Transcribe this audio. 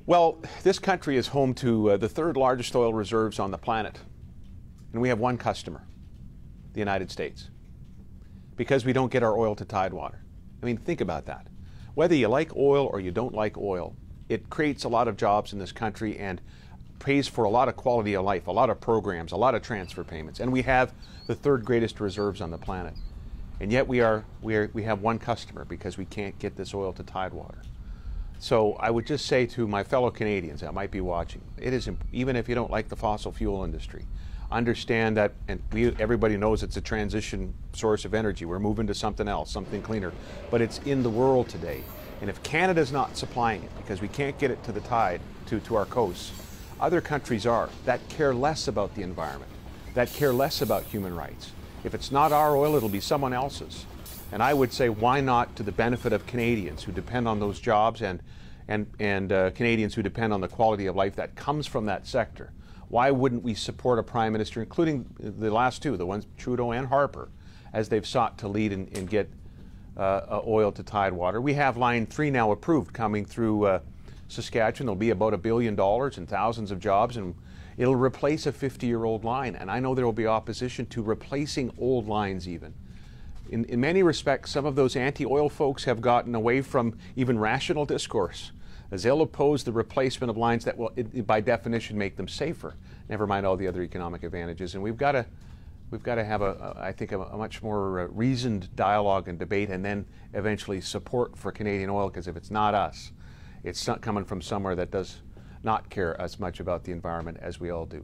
Well, this country is home to the third largest oil reserves on the planet. And we have one customer, the United States, because we don't get our oil to Tidewater. I mean, think about that. Whether you like oil or you don't like oil, it creates a lot of jobs in this country and pays for a lot of quality of life, a lot of programs, a lot of transfer payments. And we have the third greatest reserves on the planet. And yet we have one customer because we can't get this oil to Tidewater. So I would just say to my fellow Canadians that might be watching, even if you don't like the fossil fuel industry, understand that, and everybody knows it's a transition source of energy. We're moving to something else, something cleaner, but it's in the world today. And if Canada's not supplying it because we can't get it to the tide, to our coasts, other countries are, that care less about the environment, that care less about human rights. If it's not our oil, it'll be someone else's. And I would say, why not, to the benefit of Canadians who depend on those jobs and Canadians who depend on the quality of life that comes from that sector? Why wouldn't we support a Prime Minister, including the last two, the ones Trudeau and Harper, as they've sought to lead and get oil to Tidewater? We have Line 3 now approved coming through Saskatchewan. There'll be about $1 billion and thousands of jobs, and it'll replace a 50-year-old line. And I know there will be opposition to replacing old lines even. In many respects, some of those anti-oil folks have gotten away from even rational discourse, as they'll oppose the replacement of lines that will, by definition, make them safer, never mind all the other economic advantages. And we've got to have, I think, a much more reasoned dialogue and debate, and then eventually support for Canadian oil, because if it's not us, it's not coming from somewhere that does not care as much about the environment as we all do.